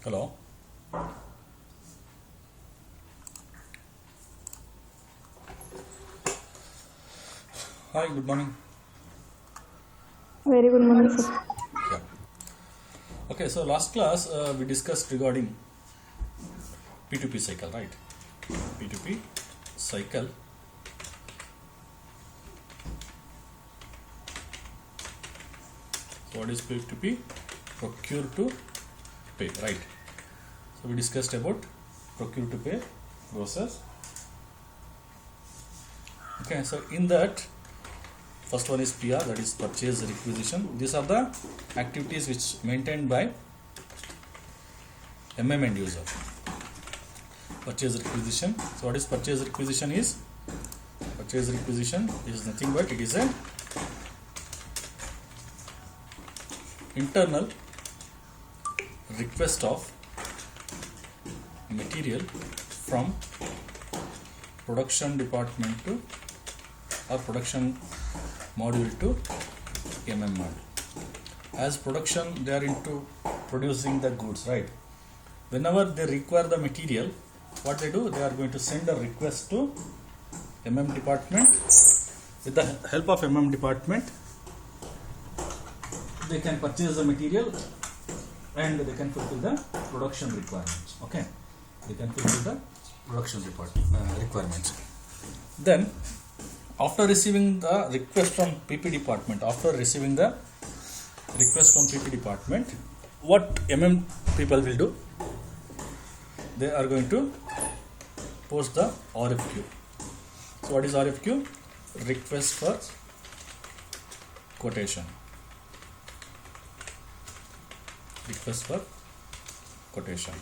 Hello. Hi, good morning. Very good morning, sir. Yeah. Okay, so last class we discussed regarding P2P cycle, right? P2P cycle. So what is P2P? Procure to pay, right? So we discussed about procure to pay process. Okay, so in that, first one is PR, that is purchase requisition. These are the activities which maintained by end user. Purchase requisition. So what is purchase requisition is? Purchase requisition is nothing but it is a internal request of material from production department to or production module to module. As production, they are into producing the goods, right? Whenever they require the material, what they do, they are going to send a request to department. With the help of department, they can purchase the material and they can fulfill the production requirements. Okay, they can fulfill the production requirements. Then, after receiving the request from PP department, what people will do? They are going to post the RFQ. So what is RFQ? Request for quotation. Request for quotation.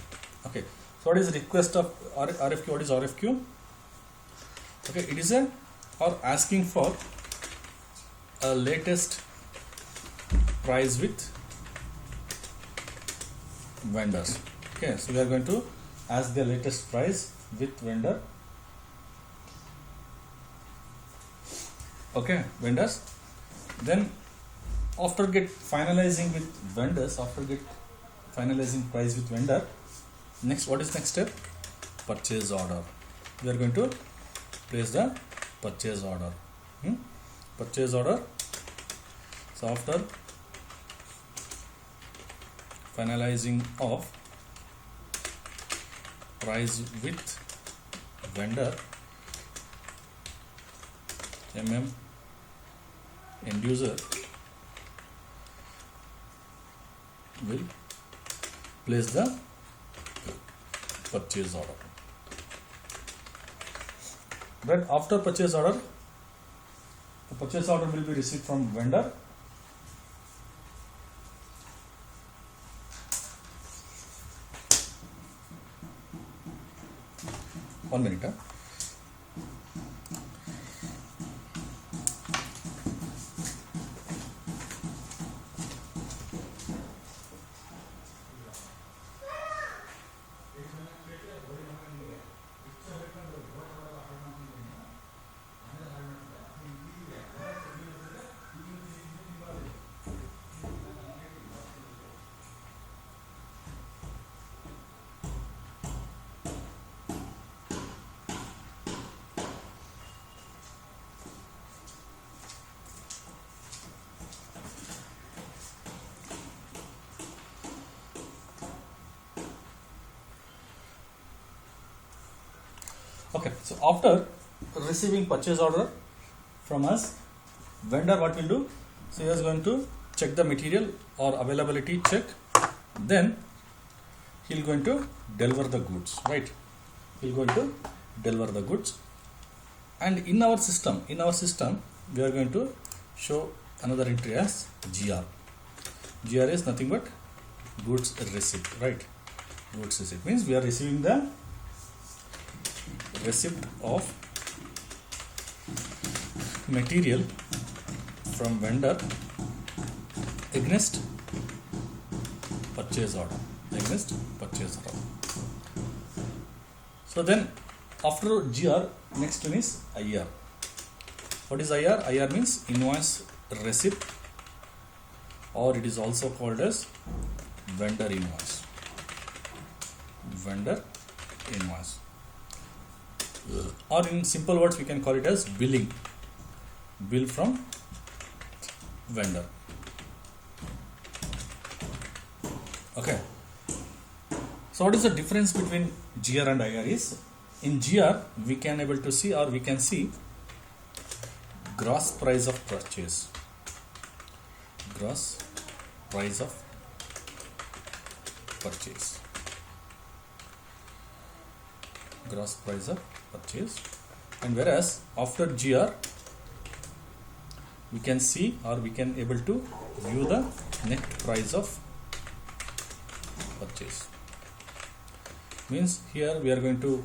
Okay. So what is request of RFQ? What is RFQ? Okay, it is asking for a latest price with vendors. Okay, so we are going to ask the latest price with vendor. Okay, vendors. Then after finalizing price with vendor, next, what is next step? Purchase order. We are going to place the purchase order. Purchase order. So after finalizing of price with vendor, end user will place the purchase order. Then after purchase order, the purchase order will be received from vendor. One minute. Okay, so after receiving purchase order from us, vendor what will do? So he is going to check the material or availability check. Then he is going to deliver the goods, right? He is going to deliver the goods. And in our system, we are going to show another entry as GR. GR is nothing but goods receipt, right? Goods receipt means we are receiving the receipt of material from vendor against purchase order. So then after GR, next one is IR. What is IR? IR means invoice receipt, or it is also called as vendor invoice. vendor invoice, or in simple words we can call it as billing, bill from vendor. Okay, so what is the difference between GR and IR is, in GR we can able to see, or we can see gross price of purchase, gross price of purchase, gross price of purchase, and whereas after GR we can see, or we can able to view the net price of purchase. Means here we are going to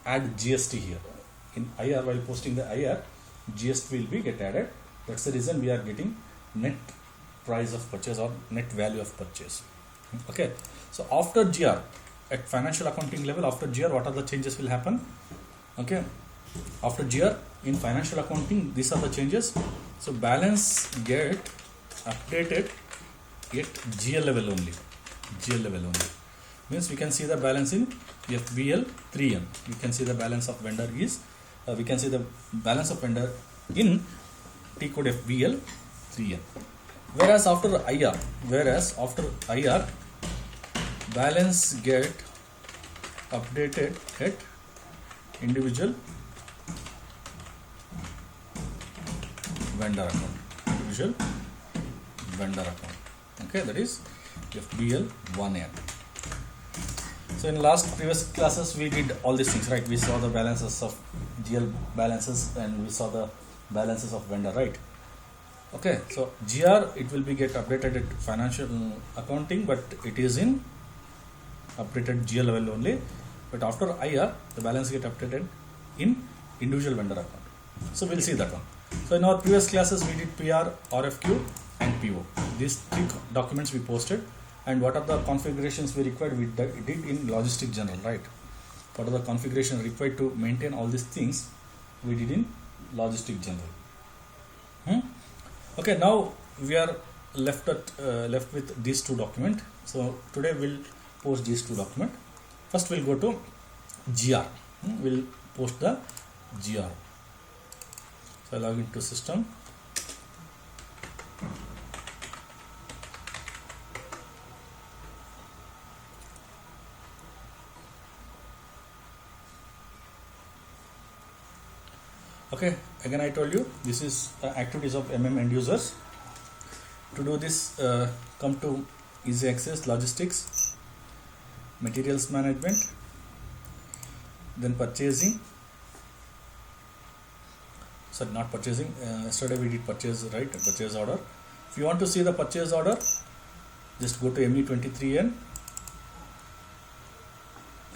add GST here. In IR, while posting the IR, GST will be get added. That's the reason we are getting net price of purchase or net value of purchase. Okay, so after GR, at financial accounting level, after GR, what are the changes will happen? Okay, after GR in financial accounting, these are the changes. So balance get updated at GL level only. GL level only means we can see the balance in FBL 3M. We can see the balance of vendor is we can see the balance of vendor in T code FBL 3M. Whereas after IR, balance get updated at individual vendor account. Individual vendor account. Okay, that is FBL 1M. So in previous classes we did all these things, right? We saw the balances of GL balances and we saw the balances of vendor, right? Okay, so GR it will be get updated at financial accounting, but it is in updated GL level only. But after IR, the balance get updated in individual vendor account. So we'll see that one. So in our previous classes we did PR, RFQ and PO. These three documents we posted, and what are the configurations we required we did in logistic general, right? What are the configuration required to maintain all these things we did in logistic general. Okay, now we are left with these two documents. So today we'll post these two documents. First we'll go to GR. We'll post the GR. So I log into system. Okay, again I told you this is activities of end users. To do this, come to easy access, logistics, materials management, then purchasing. Sorry, not purchasing. Yesterday we did purchase, right? Purchase order. If you want to see the purchase order, just go to ME23N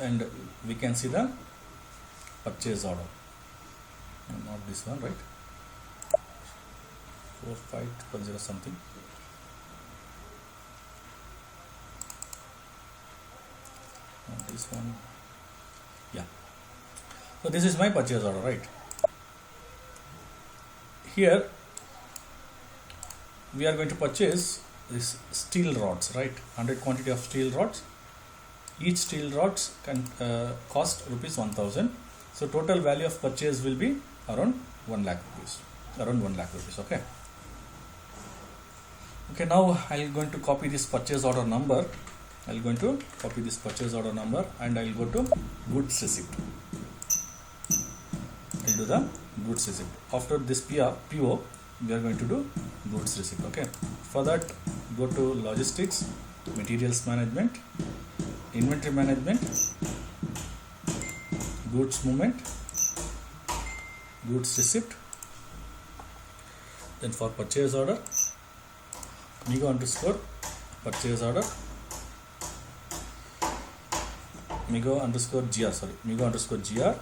and we can see the purchase order. Not this one, right? 4510 something. Not this one. Yeah. So this is my purchase order, right? Here we are going to purchase this steel rods, right? 100 quantity of steel rods. Each steel rods can cost rupees 1000. So total value of purchase will be around 1 lakh rupees. Around 1 lakh rupees. Okay. Okay. Now I'm going to copy this purchase order number. I'm going to copy this purchase order number and I'll go to goods receipt. I'll do the goods receipt. After this PO, we are going to do goods receipt. Okay. For that, go to logistics, materials management, inventory management, goods movement, goods receipt. Then for purchase order, Migo underscore purchase order, Migo underscore GR,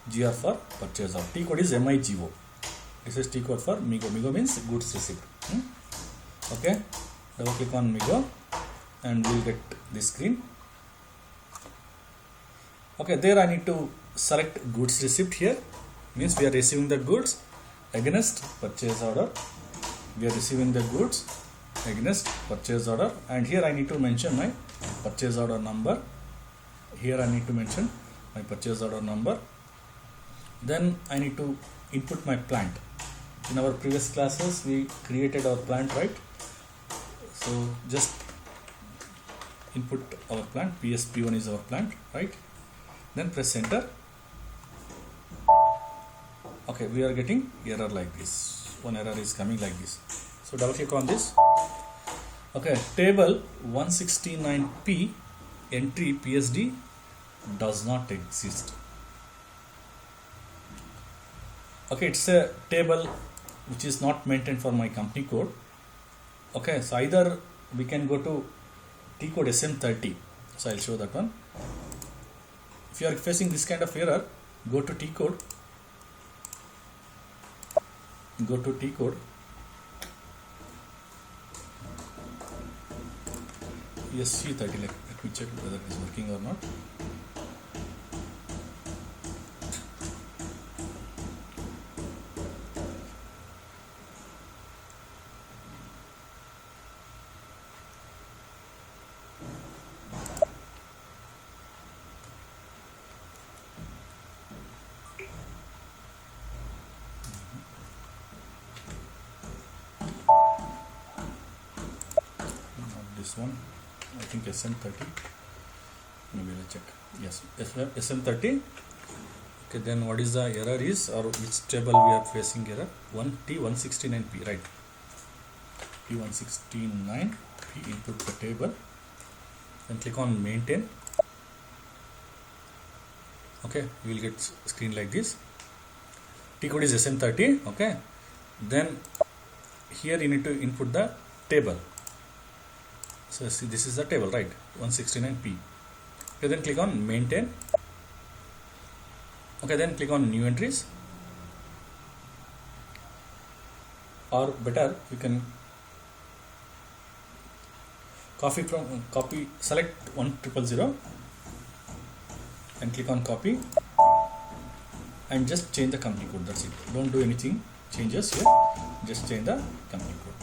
GR for purchase order. T code is MIGO. This is T code for Migo. Migo means goods receipt. Okay, double click on Migo and we'll get this screen. Okay, there I need to select goods receipt here. Means we are receiving the goods against purchase order. We are receiving the goods against purchase order, and here I need to mention my purchase order number. Here I need to mention my purchase order number. Then I need to input my plant. In our previous classes we created our plant, right? So just input our plant. PSP1 is our plant, right? Then press enter. Okay, we are getting error like this. One error is coming like this. So double click on this. Okay, table 169P entry PSD does not exist. Okay, it's a table which is not maintained for my company code. Okay, so either we can go to T code SM30. So I'll show that one. If you are facing this kind of error, go to T code. Go to T code. SC30. Let me check whether it is working or not. This one, I think SM30. Maybe I'll check. Yes, SM30. Okay, then what is the error is, or which table we are facing error? T169P, right? T169P, input the table, then click on maintain. Okay, you will get screen like this. T code is SM30. Okay, then here you need to input the table. So see, this is the table, right? 169P. Okay, then click on maintain. Okay, then click on new entries, or better you can select 1000 and click on copy and just change the company code. That's it. Don't do anything changes here. Just change the company code.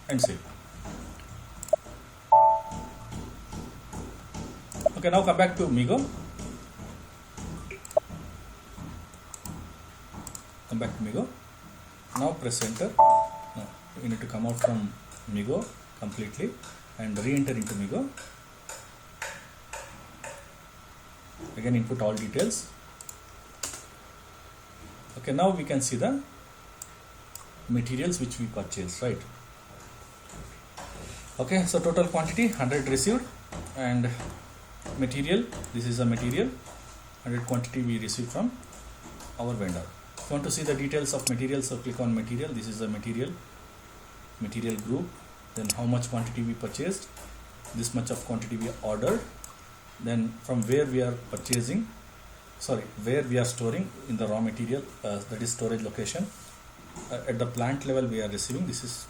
And save. Okay, now come back to Migo. Come back to Migo. Now press enter. Now you need to come out from Migo completely and re-enter into Migo. Again input all details. Okay, now we can see the materials which we purchased, right? Okay, so total quantity 100 received, and material, this is a material, 100 quantity we received from our vendor. If you want to see the details of material, so click on material. This is a material group. Then how much quantity we purchased, this much of quantity we ordered, then from where we are purchasing, where we are storing in the raw material, that is storage location. At the plant level we are receiving, this is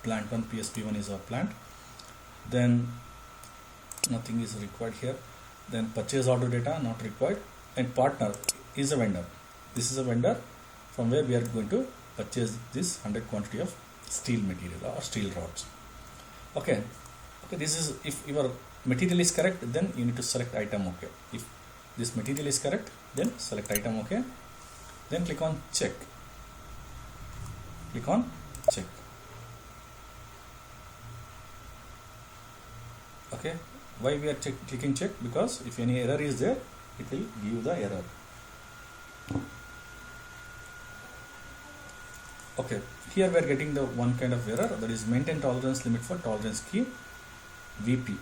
plant 1, PSP1 is our plant. Then nothing is required here. Then purchase order data not required, and partner is a vendor. This is a vendor from where we are going to purchase this 100 quantity of steel material or steel rods. Okay, this is, if your material is correct, then you need to select item OK. If this material is correct, then select item OK. Then click on check. Click on check. Okay, why we are clicking check? Because if any error is there, it will give you the error. Okay, here we are getting the one kind of error, that is maintain tolerance limit for tolerance key VP.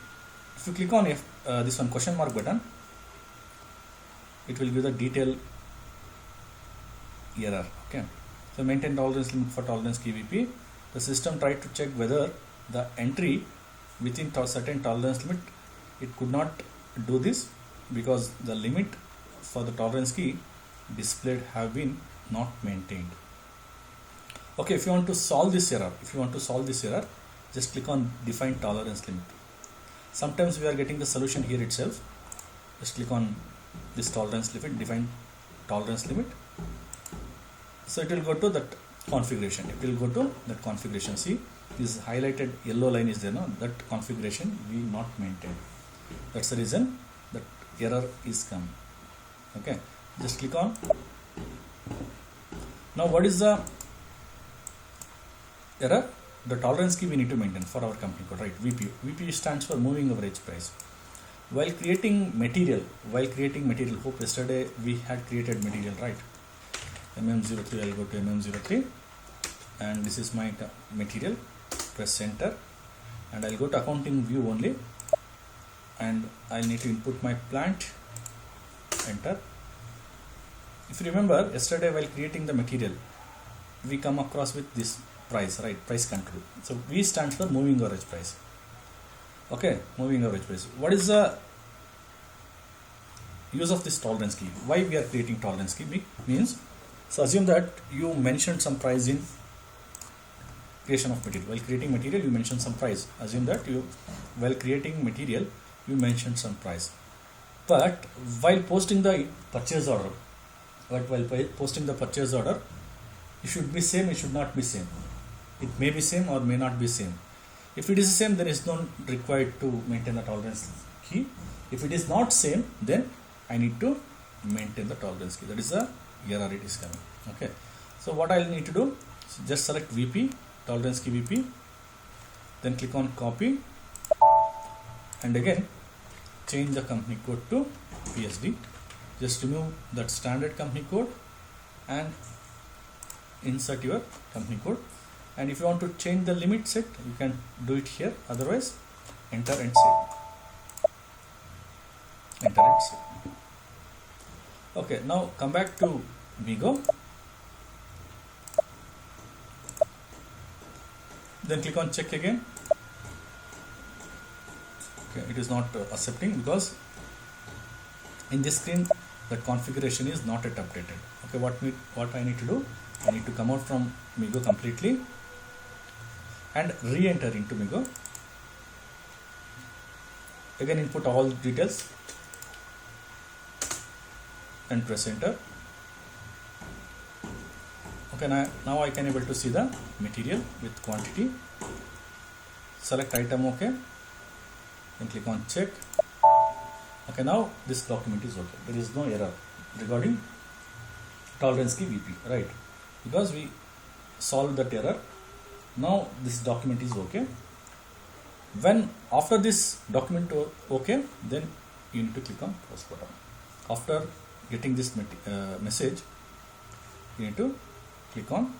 If you click on this one question mark button, it will give the detail error. Okay, so maintain tolerance limit for tolerance key VP. The system tried to check whether the entry within certain tolerance limit, it could not do this because the limit for the tolerance key displayed have been not maintained. Okay, if you want to solve this error, just click on define tolerance limit. Sometimes we are getting the solution here itself. Just click on this tolerance limit, define tolerance limit. So it will go to that configuration. It will go to that configuration. See, this highlighted yellow line is there, no? That configuration we not maintain. That's the reason that error is come. Okay, just click on. Now what is the error? The tolerance key we need to maintain for our company code, right? VP. VP stands for moving average price. While creating material, hope yesterday we had created material, right? MM03, I'll go to MM03 and this is my material. Press enter and I'll go to accounting view only and I need to input my plant. Enter. If you remember yesterday while creating the material, we come across with this price, right? Price control. So V stands for moving average price. Okay, moving average price. What is the use of this tolerance key? Why we are creating tolerance key? Means, so assume that you mentioned some price in creation of material. While creating material, you mentioned some price. Assume that while creating material, you mentioned some price. But while posting the purchase order, it should be same, it should not be same. It may be same or may not be same. If it is the same, there is no required to maintain the tolerance key. If it is not same, then I need to maintain the tolerance key. That is the error it is coming. Okay. So what I will need to do, just select VP, tolerance key VP, then click on copy and again change the company code to PSD. Just remove that standard company code and insert your company code. And if you want to change the limit set, you can do it here. Otherwise, enter and save. Enter and save. Okay, now come back to Migo. Then click on check again. Okay, it is not accepting because in this screen the configuration is not yet updated. Okay, what I need to do? I need to come out from Migo completely and re-enter into Migo. Again input all details and press enter. Okay, now I can able to see the material with quantity. Select item OK. Then click on check. Okay, now this document is okay. There is no error regarding tolerance key VP, right? Because we solved that error. Now this document is okay. When after this document okay, then you need to click on post button. After getting this message, you need to click on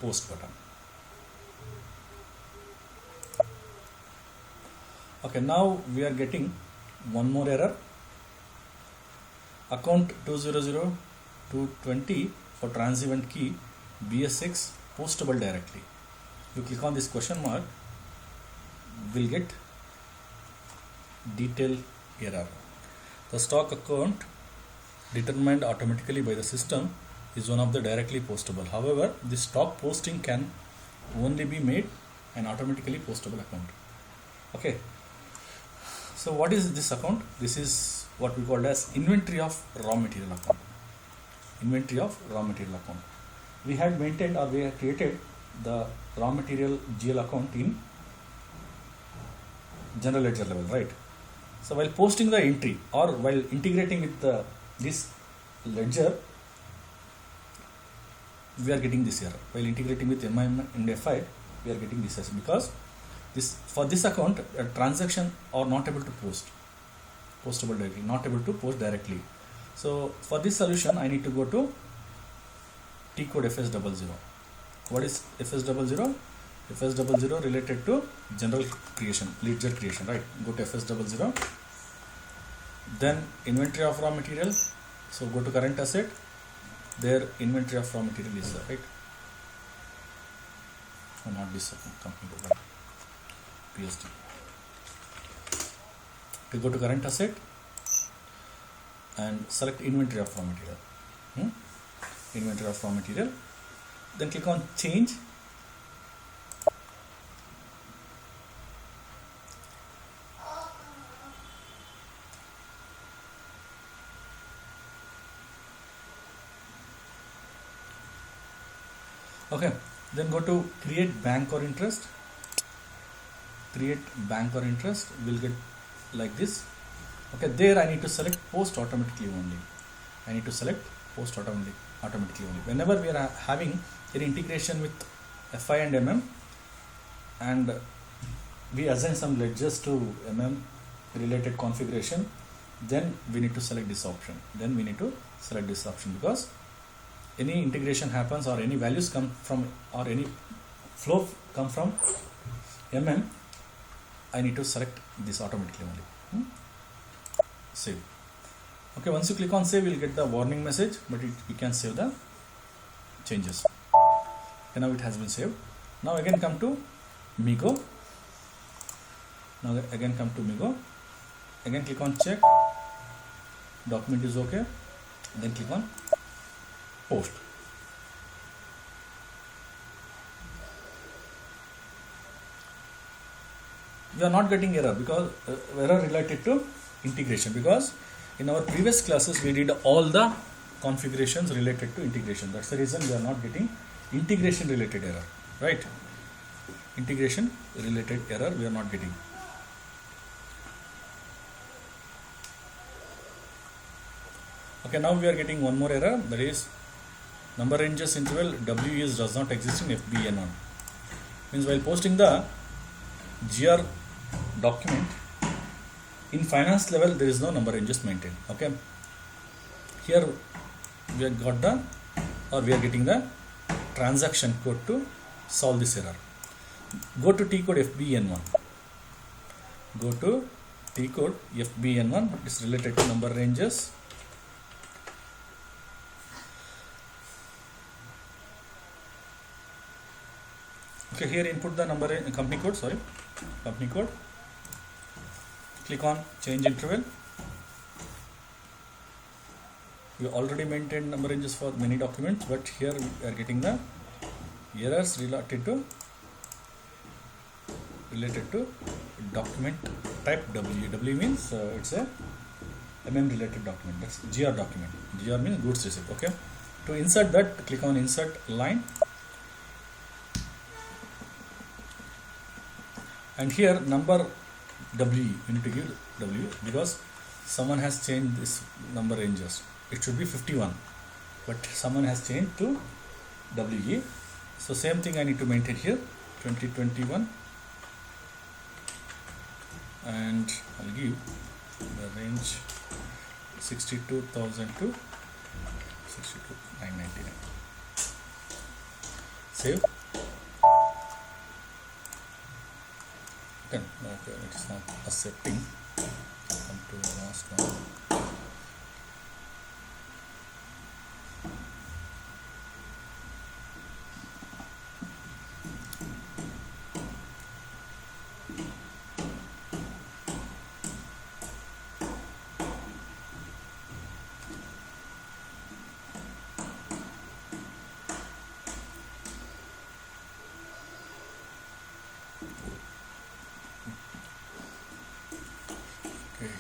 post button. Okay, now we are getting one more error. Account 200-220 for trans-event key BS6 postable directly. You click on this question mark, will get detail error. The stock account determined automatically by the system is one of the directly postable. However, the stock posting can only be made an automatically postable account. Okay. So what is this account? This is what we call as inventory of raw material account. Inventory of raw material account. We had maintained or we had created the raw material GL account in general ledger level, right? So while posting the entry or while integrating with this ledger, we are getting this error. While integrating with MIM and FI, we are getting this error because for this account a transaction are not able to postable directly, not able to post directly. So for this solution, I need to go to T code FS00. What is FS00? FS00 related to general creation, ledger creation, right? Go to FS00. Then inventory of raw material. So go to current asset. There inventory of raw material is right. Oh, not this company code, right? PSD. We go to current asset and select inventory of raw material. Inventory of raw material. Then click on change. Okay, then go to create bank or interest. Create bank or interest will get like this. Okay, there I need to select post automatically only. I need to select post automatically only. Whenever we are having an integration with FI and MM, and we assign some ledgers to MM related configuration, then we need to select this option. Because any integration happens or any values come from or any flow come from MM, I need to select this automatically only. Save. Okay, once you click on save, you will get the warning message, but you can save the changes. Okay, now it has been saved. Now again come to Migo. Again click on check. Document is okay. Then click on post. You are not getting error because error related to integration, because in our previous classes we did all the configurations related to integration. That's the reason we are not getting integration related error, right? Integration related error we are not getting. Okay, now we are getting one more error, that is number ranges interval W does not exist in FBN1. Means while posting the GR document in finance level, there is no number ranges maintained. Okay, here we have got we are getting the transaction code to solve this error. Go to T code FBN1. It's related to number ranges. Okay, here input the company code. Click on change interval. We already maintained number ranges for many documents, but here we are getting the errors related to document type W. W means it's a MM related document. That's GR document. GR means goods receipt. Okay. To insert that, click on insert line. And here number W, you need to give W because someone has changed this number ranges. It should be 51, but someone has changed to WE. So same thing I need to maintain here, 2021, and I'll give the range 62,000 to 62,999. Save. Okay, it is not accepting. Come to the last one.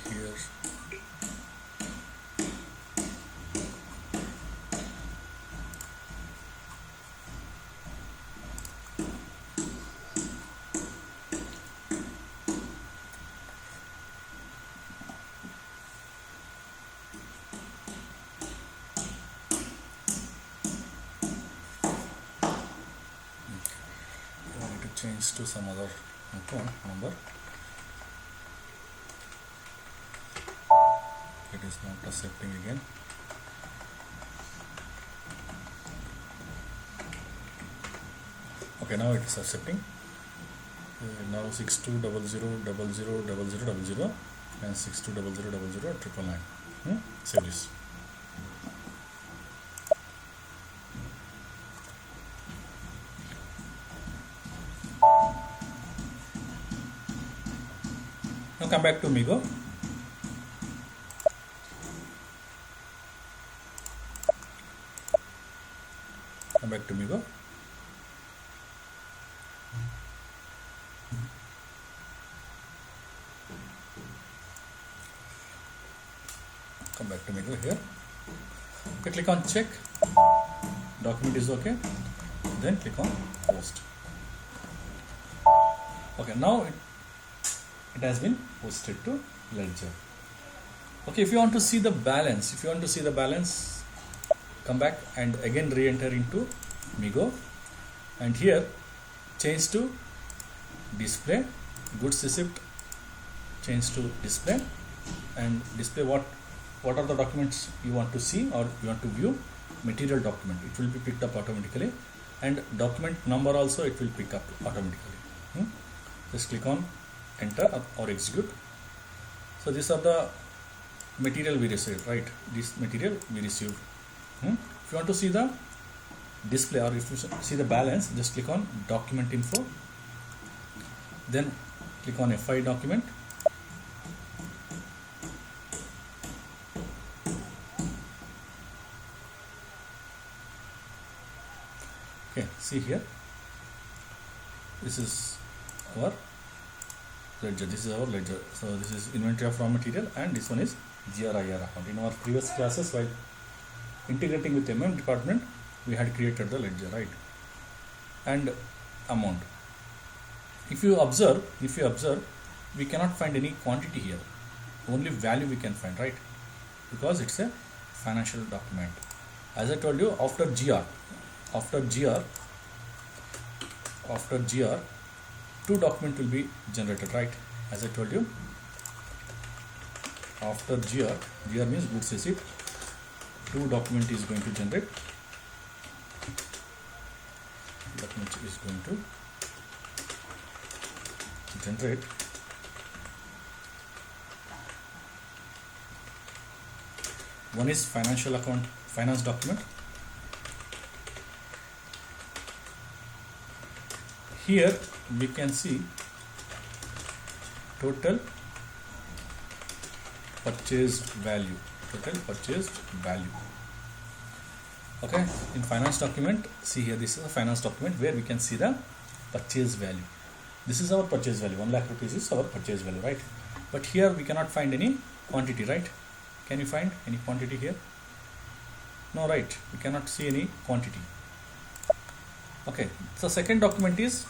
Here I need to change to some other account number. It is not accepting again. Okay, now it is accepting. Now 6200000000 and 6200000999. Save this. Now come back to Migo. Come back to Migo. Come back to Migo here. Okay, click on check. Document is okay. then click on post. Okay, now it has been posted to ledger. Okay, if you want to see the balance, come back and again re-enter into Migo, and here change to display, goods receipt, change to display, and display what are the documents you want to see or you want to view. Material document, it will be picked up automatically, and document number also it will pick up automatically. Just click on enter or execute. So these are the material we received, right? This material we received. If you want to see the display or if you see the balance, just click on document info, then click on FI document, okay, see here, this is our ledger, so this is inventory of raw material, and this one is GRIR account. In our previous classes, while integrating with MM department, we had created the ledger, right? And amount. If you observe, we cannot find any quantity here, only value we can find, right? Because it's a financial document. As I told you, after GR, two documents will be generated, right? As I told you, after GR means goods receipt, two document is going to generate. Document is going to generate one is financial account, finance document. Here we can see total purchased value. Okay, in finance document, see here, this is a finance document where we can see the purchase value. This is our purchase value, 1 lakh rupees is our purchase value, right? But here we cannot find any quantity, right? Can you find any quantity here? No, right? We cannot see any quantity. Okay, so second document is,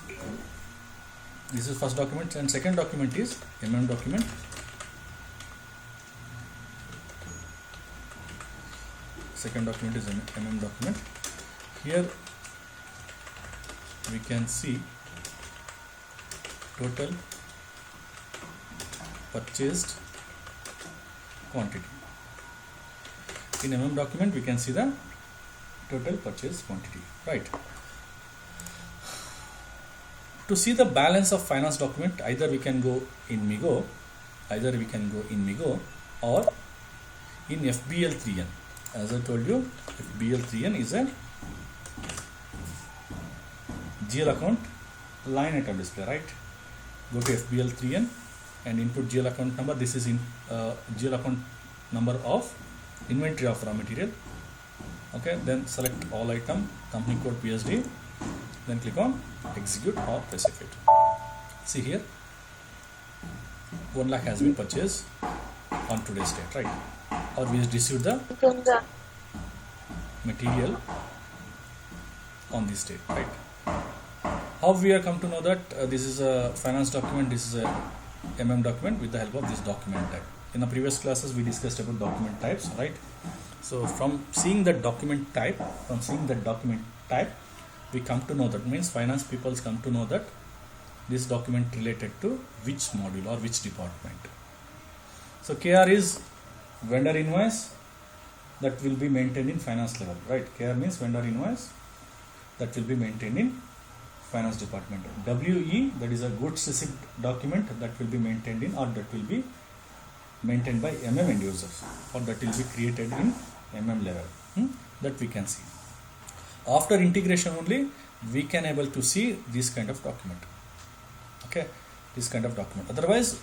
this is first document, and second document is MM document. Second document is MM document. Here we can see total purchased quantity. In MM document we can see the total purchase quantity, right? To see the balance of finance document, either we can go in Migo or in FBL3N. As I told you, FBL3N is a GL account line item display, right? Go to FBL3N and input GL account number. This is in GL account number of inventory of raw material. Okay, then select all item, company code PSD, then click on execute or press F8. See here, 1 lakh has been purchased on today's date, right? Or we received the material on this date, right? How we are come to know that this is a finance document, this is a MM document, with the help of this document type. In the previous classes we discussed about document types, right? So from seeing the document type, we come to know, that means finance people come to know that this document related to which module or which department. So KR is vendor invoice, that will be maintained in finance level, right? KR means vendor invoice, that will be maintained in finance department. WE, that is a goods receipt document, that will be maintained in, or that will be maintained by MM end users, or that will be created in MM level. That we can see. After integration only we can able to see this kind of document. Okay, this kind of document. Otherwise,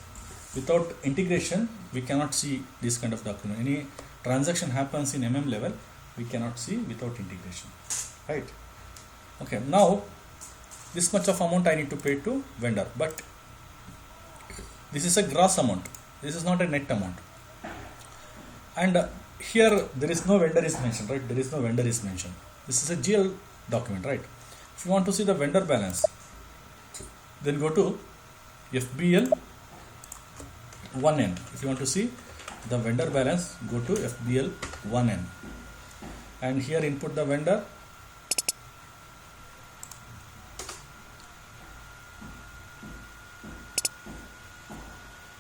without integration we cannot see this kind of document. Any transaction happens in MM level, we cannot see without integration, right? Okay, now this much of amount I need to pay to vendor, but this is a gross amount, this is not a net amount. And here there is no vendor is mentioned, right? There is no vendor is mentioned. This is a GL document, right? If you want to see the vendor balance, then go to FBL 1N. If you want to see the vendor balance, go to FBL 1N, and here input the vendor.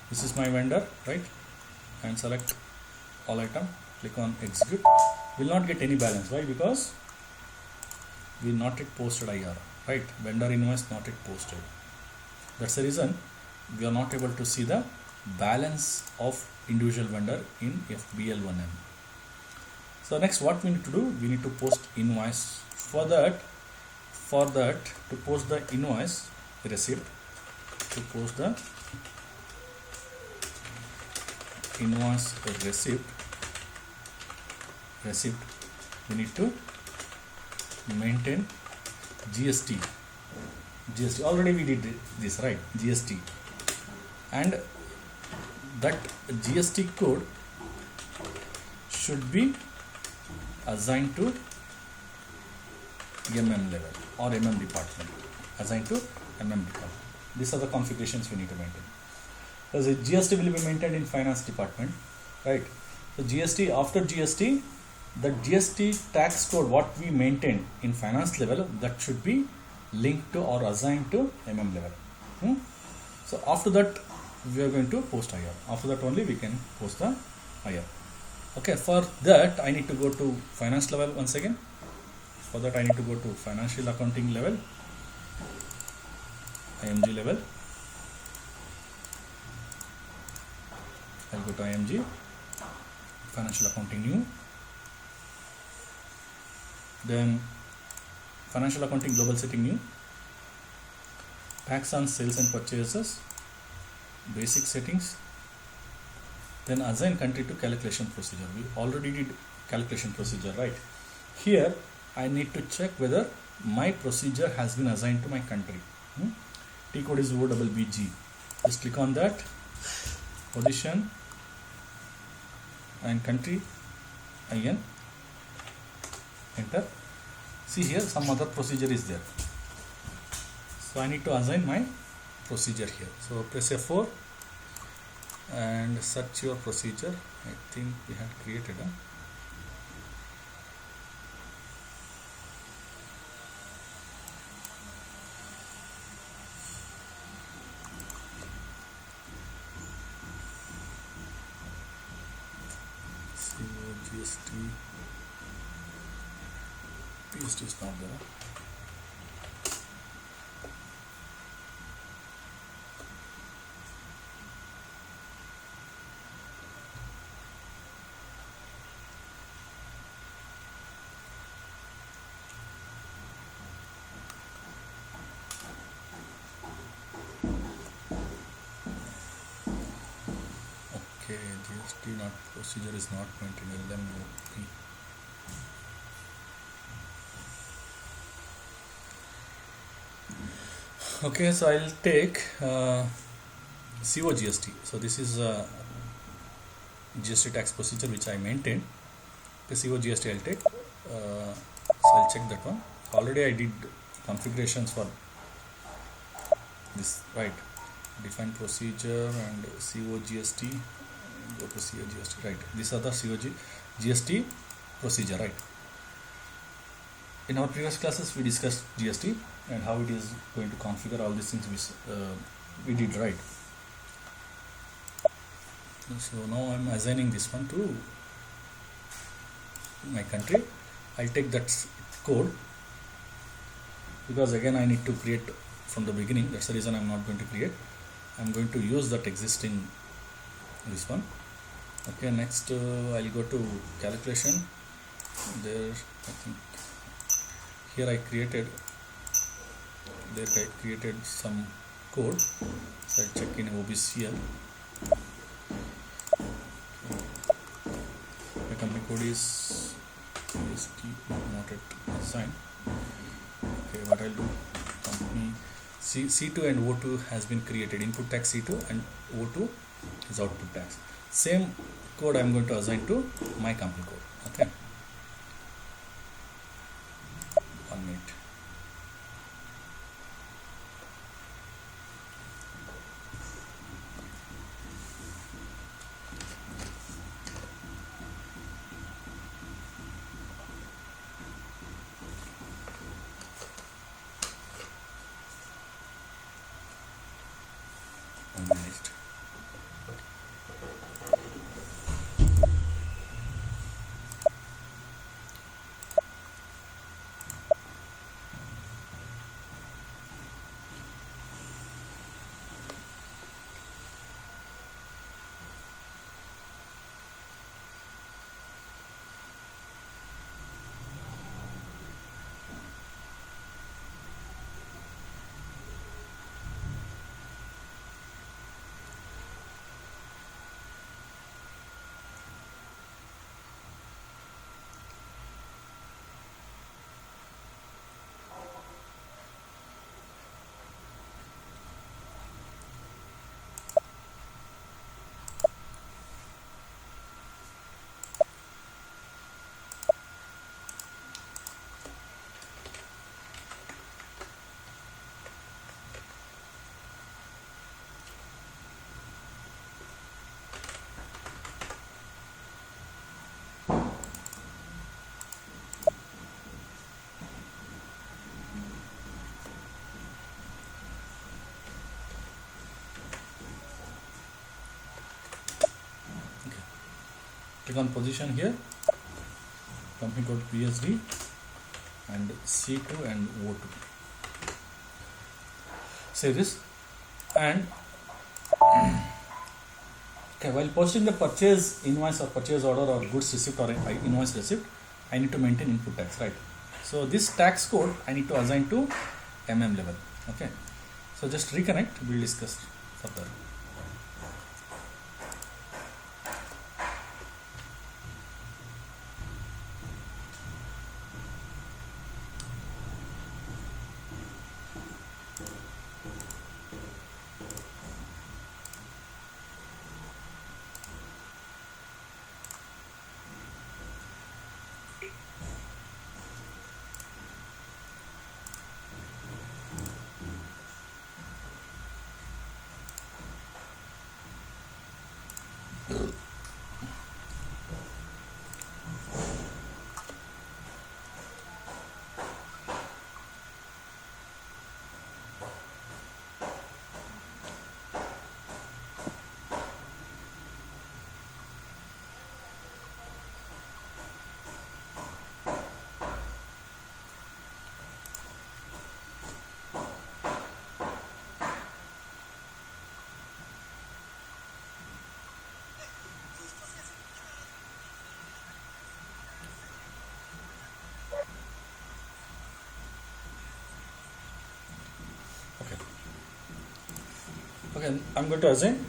This is my vendor, right? And select all item, click on execute. Will not get any balance. Why? Because we not yet posted IR, right? Vendor invoice not yet posted. That's the reason we are not able to see the balance of individual vendor in FBL1M. So next, what we need to do, we need to post invoice. For that, to post the invoice receipt, to post the invoice receipt, we need to maintain GST. Already we did this, right? GST, and that GST code should be assigned to MM level or MM department. Assigned to MM department. These are the configurations we need to maintain. Because GST will be maintained in finance department, right? So GST, after GST, the GST tax code what we maintain in finance level, that should be linked to or assigned to MM level. So after that we are going to post IR. After that only we can post the IR. Okay, for that I need to go to finance level once again. For that I need to go to financial accounting level, IMG level. I'll go to IMG, financial accounting new. Then financial accounting global setting new. Tax on sales and purchases, basic settings. Then assign country to calculation procedure. We already did calculation procedure, right? Here I need to check whether my procedure has been assigned to my country. T code is OBBG. Just click on that, position and country, IN, enter. See here some other procedure is there. So I need to assign my procedure here. So press F4 and search your procedure. I think we had created a GST. PST is not there. Okay, GST not procedure is not maintained. Then okay, so I'll take COGST. So this is GST tax procedure which I maintained. The COGST I'll take. So I'll check that one. Already I did configurations for this, right? Define procedure and COGST. Go to COGST, right? These are the GST procedure, right? In our previous classes we discussed GST and how it is going to configure all these things which we did, right? So now I'm assigning this one to my country. I'll take that code because again I need to create from the beginning. That's the reason I'm not going to create. I'm going to use that existing this one. Okay, next I'll go to calculation. There I think here I created some code. So I'll check in OBCL. My company code is not yet assigned. Okay, what I'll do, company C2 and O2 has been created. Input tax C2 and O2 is output tax. Same code I'm going to assign to my company code. Okay. 1 minute. 1 minute. Click on position here, company code PSD and C2 and O2. Save this. And okay, while posting the purchase invoice or purchase order or goods receipt or invoice receipt, I need to maintain input tax, right? So this tax code I need to assign to level. Okay, so just reconnect, we'll discuss further. Okay, I'm going to assign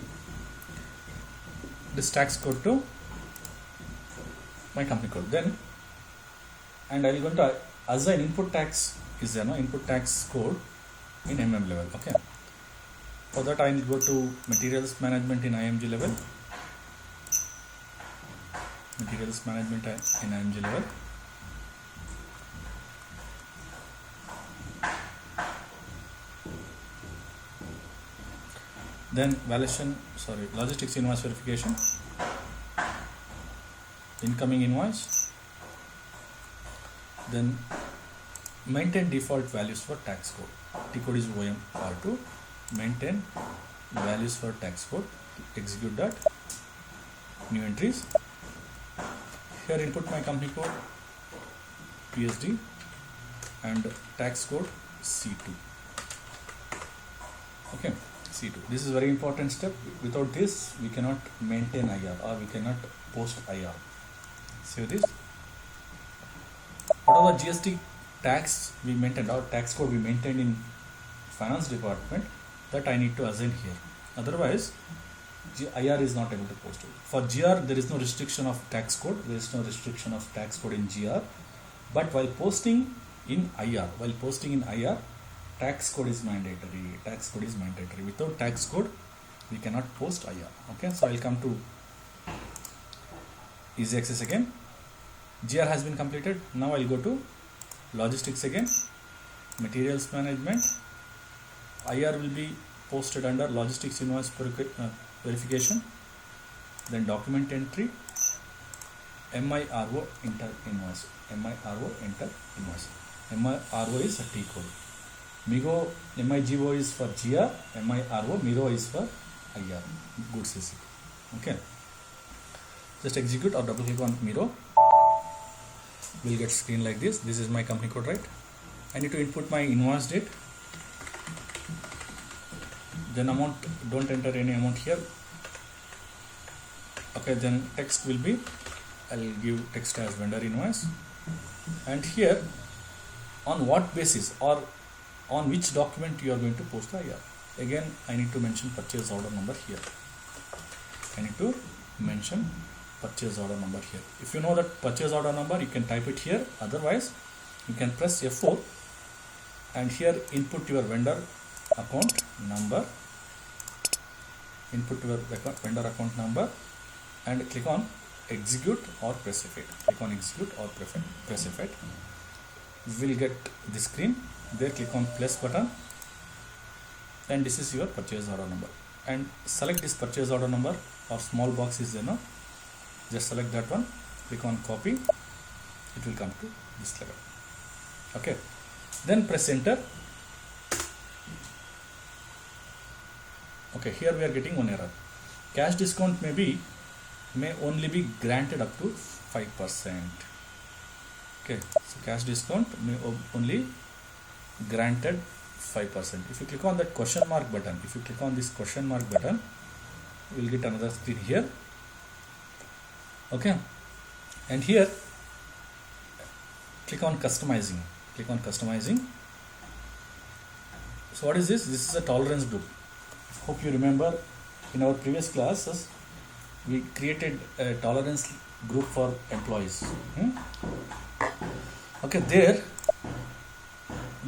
this tax code to my company code. Then, and I'm going to assign input tax is there, no input tax code in level. Okay, for that I need to go to materials management in IMG level. Materials management in IMG level. Then logistics invoice verification, incoming invoice, then maintain default values for tax code. T code is OM R2, maintain values for tax code, execute that, new entries. Here input my company code PSD and tax code C2. Okay. C2. This is very important step. Without this, we cannot maintain IR or we cannot post IR. Save this. Whatever GST tax we maintained, or tax code we maintained in finance department, that I need to assign here. Otherwise, IR is not able to post it. For GR, there is no restriction of tax code. There is no restriction of tax code in GR. But while posting in IR, tax code is mandatory. Tax code is mandatory. Without tax code, we cannot post IR. Okay, so I'll come to easy access again. GR has been completed. Now I'll go to logistics again. Materials management. IR will be posted under logistics invoice verification. Then document entry. MIRO enter invoice. MIRO enter invoice. MIRO is a T code. MIGO, MIGO is for GR, MIRO, MIRO is for IR goods receipt. Okay, just execute or double click on Miro. We'll get screen like this. This is my company code, right? I need to input my invoice date, then amount. Don't enter any amount here. Okay, then text will be, I'll give text as vendor invoice, and here on what basis or on which document you are going to post the IR. Again, I need to mention purchase order number here. I need to mention purchase order number here. If you know that purchase order number, you can type it here. Otherwise, you can press F4 and here input your vendor account number. Input your vendor account number and click on execute or press F8. Click on execute or press F8. We will get this screen. There click on plus button and this is your purchase order number, and select this purchase order number or small box is there now. Just select that one, click on copy, it will come to this level. Okay, then press enter. Okay, here we are getting one error. Cash discount may only be granted up to 5%. Okay, so cash discount may only granted 5%. If you click on that question mark button, if you click on this question mark button, you will get another screen here. Okay, and here click on customizing. Click on customizing. So what is this? This is a tolerance group. Hope you remember in our previous classes we created a tolerance group for employees. Okay, there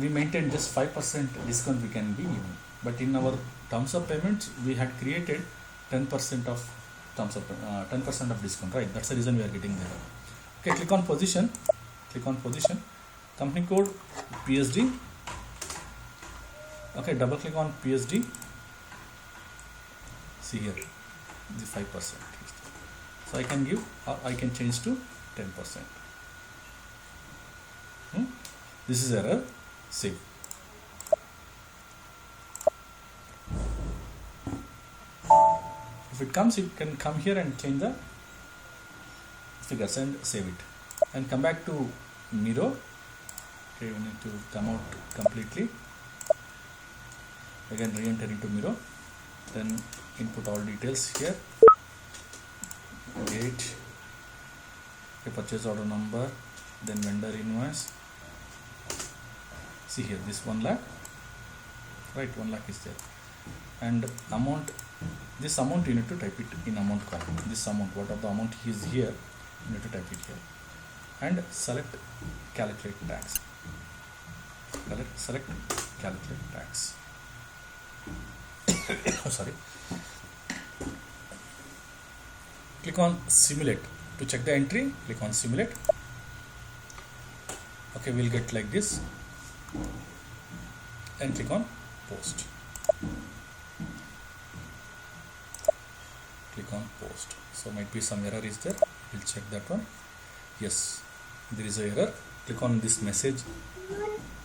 we maintained just 5% discount we can be given, but in our terms of payments we had created 10% of 10% of discount, right? That's the reason we are getting there. Okay, click on position. Click on position. Company code PSD. Okay, double click on PSD. See here, the 5%. So I can give, I can change to 10%. This is error. Save. If it comes, you can come here and change the figures and save it. And come back to Miro. Okay, we need to come out completely. Again, re-enter into Miro. Then input all details here. Date. Okay, purchase order number. Then vendor invoice. See here, this 1 lakh. Right, 1 lakh is there. And amount. This amount you need to type it in amount column. This amount, what of the amount is here, you need to type it here. And select calculate tax. Select calculate tax. Oh, sorry. Click on simulate. To check the entry, click on simulate. Okay, we'll get like this. And click on post. Click on post. So might be some error is there. We'll check that one. Yes, there is a error. Click on this message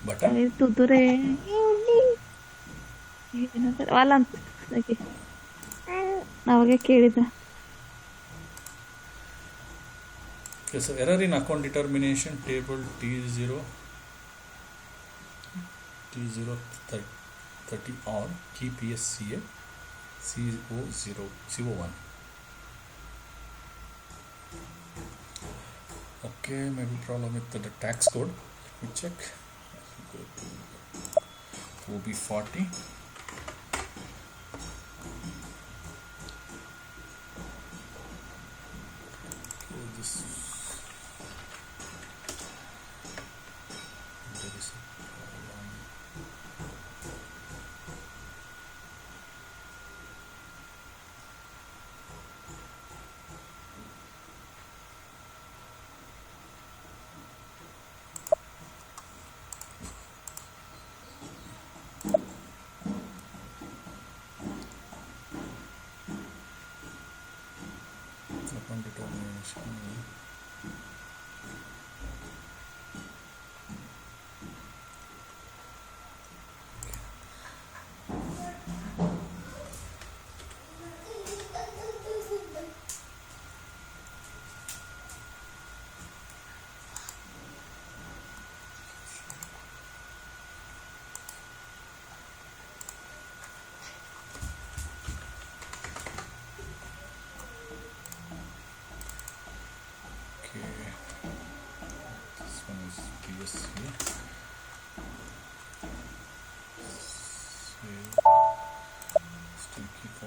button. Okay, so error in account determination table T0 30 or key PSCA CO01. Okay, maybe problem with the tax code. Let me check. Go to OB40. Okay, this there is a problem. Account determination.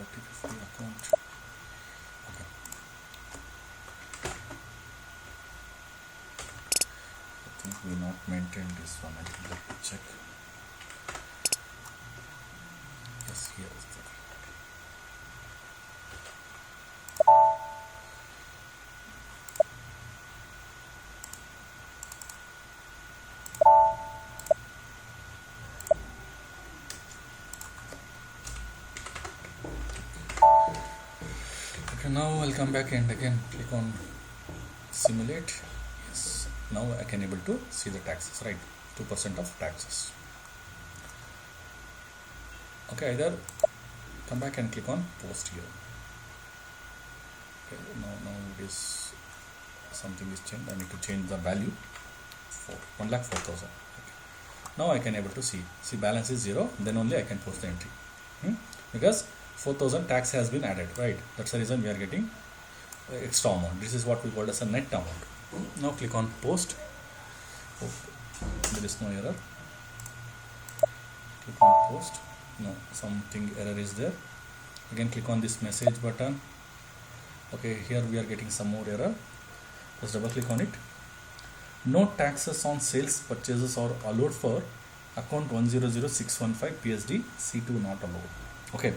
4050 account. Okay. I think we not maintained this one. I think let me check. Yes, here is the. Okay, now I'll come back and again click on simulate. Yes, now I can able to see the taxes, right? 2% of taxes. Okay, either come back and click on post here. Okay, now it is something is changed. I need to change the value for 1,04,000. Okay. Now I can able to see balance is 0, then only I can post the entry. Because 4,000 tax has been added, right? That's the reason we are getting extra amount. This is what we call as a net amount. Now click on post. Oh, there is no error. Click on post. No, something error is there. Again click on this message button. Okay, here we are getting some more error. Just double click on it. No taxes on sales purchases or allowed for account 100615 PSD C2 not allowed. Okay,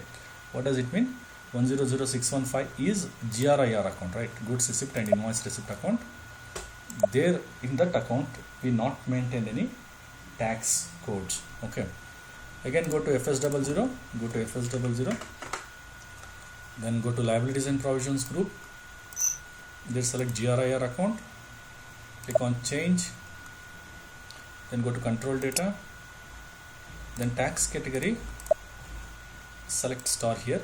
what does it mean? 100615 is GRIR account, right? Goods receipt and invoice receipt account. There in that account we not maintain any tax codes. Okay, again go to FS00, go to FS00, then go to liabilities and provisions group. There select GRIR account, click on change, then go to control data, then tax category, select star here.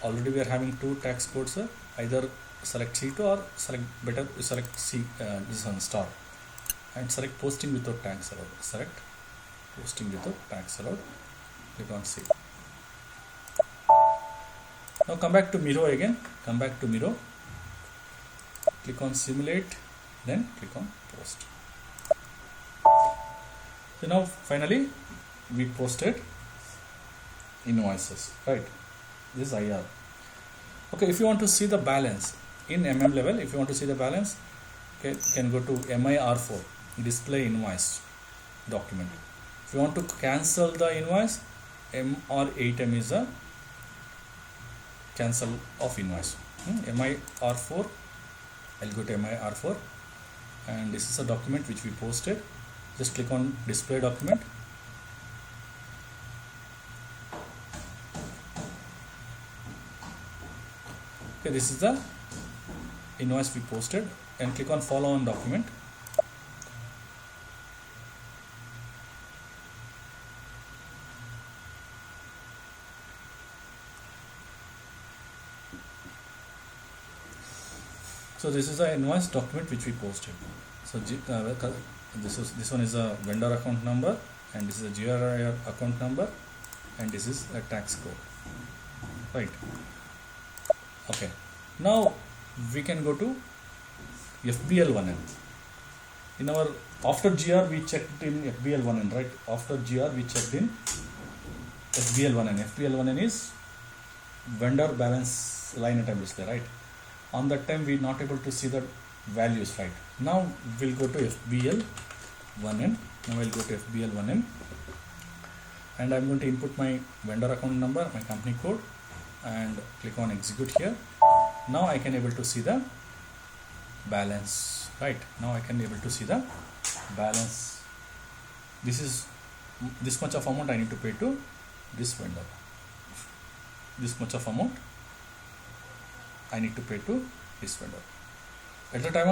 Already we are having two tax codes, either select C2 or select C, this one star, and select posting without tax allowed. Select posting without tax allowed, click on C. Now come back to Miro again, come back to Miro, click on simulate, then click on post. So now finally we posted invoices, right? This is IR. Okay, if you want to see the balance in level, if you want to see the balance, okay, you can go to MIR4, display invoice document. If you want to cancel the invoice, M or 8M is a cancel of invoice. MIR4, I'll go to MIR4, and this is a document which we posted. Just click on display document. Okay, this is the invoice we posted, and click on follow on document. So this is the invoice document which we posted. So this one is a vendor account number, and this is a GRIR account number, and this is a tax code, right? Okay, now we can go to FBL1N. In our after GR we checked in FBL1N, right? After GR we checked in FBL1N. FBL1N is vendor balance line item display, right? On that time we not able to see the values, right? Now we'll go to FBL1N. Now I'll go to FBL1N, and I'm going to input my vendor account number, my company code, and click on execute here. Now I can able to see the balance, right? Now I can able to see the balance. This is this much of amount I need to pay to this vendor. This much of amount I need to pay to this vendor. At the time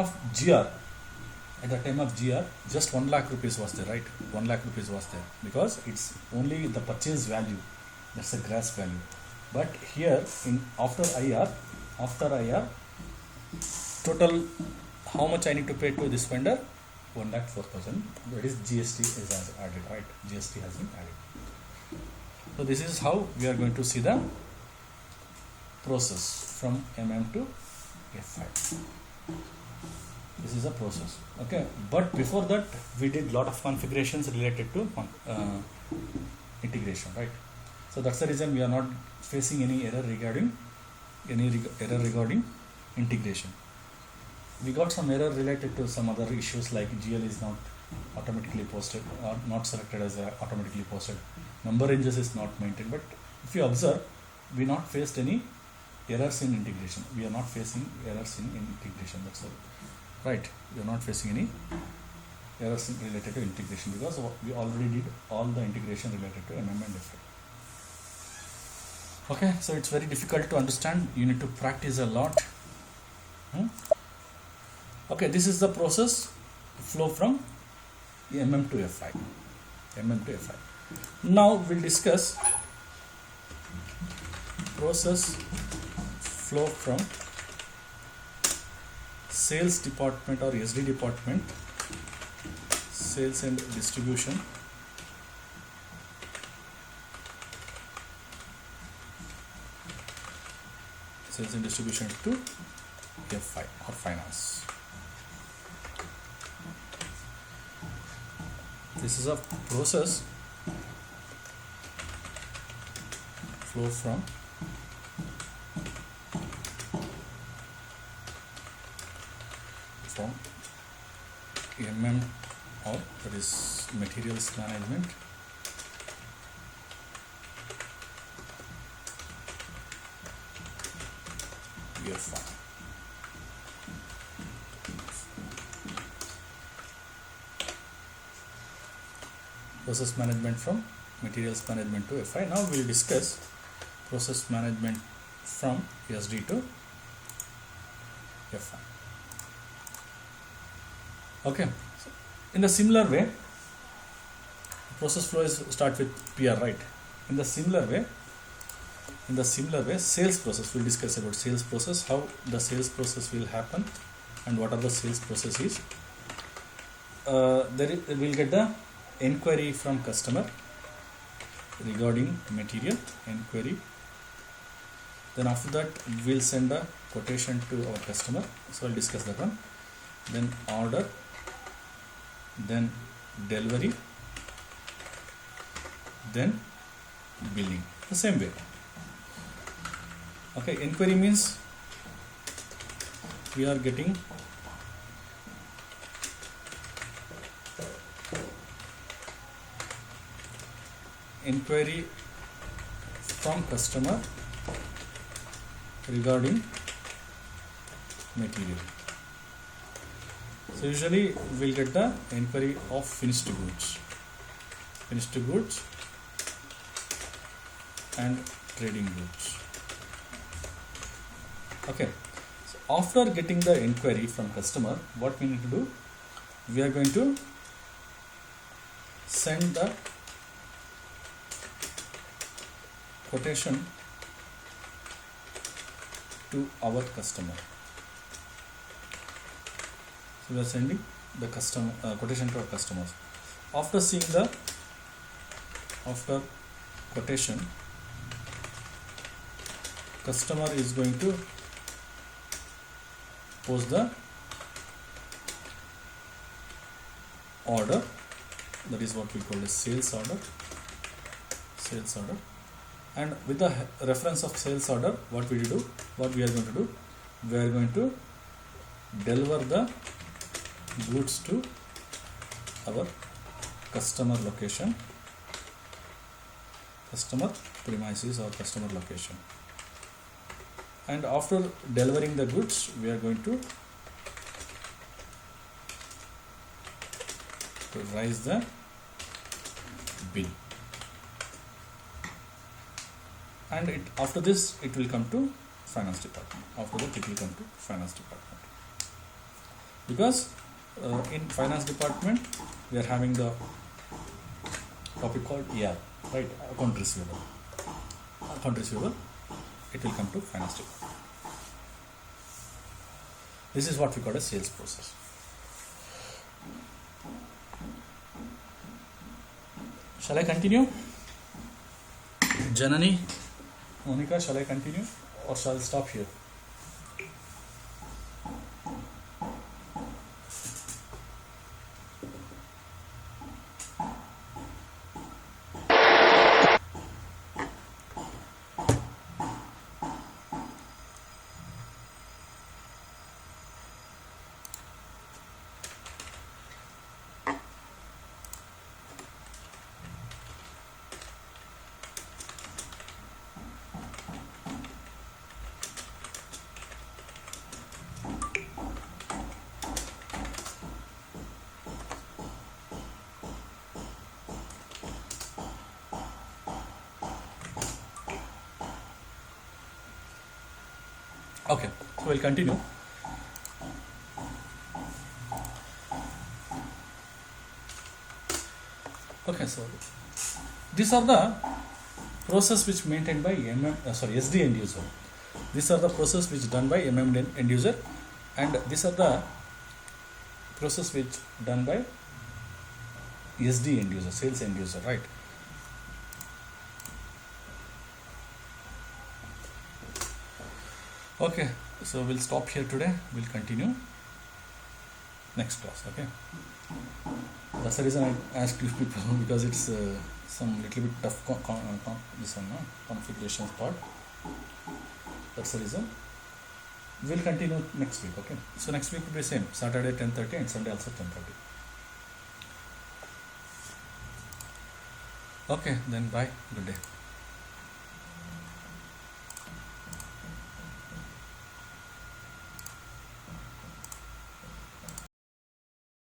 of GR, just 1 lakh rupees was there, right? 1 lakh rupees was there, because it's only the purchase value, that's the gross value. But here in after IR, total how much I need to pay to this vendor? 1,04,000. That is GST is added, right? GST has been added. So this is how we are going to see the process from to F5. This is a process, okay? But before that we did lot of configurations related to integration, right? So So that's the reason we are not facing any error regarding integration. We got some error related to some other issues like GL is not automatically posted or not selected as automatically posted. Number ranges is not maintained. But if you observe, we not faced any errors in integration. We are not facing errors in integration. That's all. Right. We are not facing any errors related to integration because we already did all the integration related to MM and FI. Okay, so it's very difficult to understand. You need to practice a lot. Okay, this is the process flow from MM to FI. MM to FI. Now we'll discuss process flow from sales department or SD department, sales and distribution, to FI or finance. This is a process flow from MM or that is materials management FI. Process management from materials management to FI. Now we will discuss process management from SD to FI. Okay. So in the similar way, process flow is start with PR, right? In the similar way, sales process, we'll discuss about sales process, how the sales process will happen and what are the sales processes. We'll get the inquiry from customer regarding material inquiry. Then after that we'll send a quotation to our customer. So I'll discuss that one. Then order, then delivery, then billing. The same way. Okay, inquiry means we are getting inquiry from customer regarding material. So usually we'll get the inquiry of finished goods and trading goods. Okay, so after getting the inquiry from customer, what we need to do, we are going to send the quotation to our customer. So we are sending the quotation to our customers. After quotation, customer is going to post the order, that is what we call as sales order, and with the reference of sales order, what we are going to do, we are going to deliver the goods to our customer location, customer premises or customer location. And after delivering the goods, we are going to raise the bill. And after this, it will come to finance department. Because in finance department, we are having the topic called ER, right? Account receivable. It will come to finance department. This is what we call a sales process. Shall I continue? Janani, Monica, shall I continue or shall I stop here? Okay, so we'll continue. Okay, so these are the process which maintained by SD end user. These are the process which done by end user, and these are the process which done by SD end user, sales end user, right? Okay, so we'll stop here today. We'll continue next class. Okay, that's the reason I asked you people because it's some little bit tough this one, no? Configurations part. That's the reason. We'll continue next week. Okay, so next week will be same, Saturday 10:30 and Sunday also 10:30. Okay, then bye. Good day.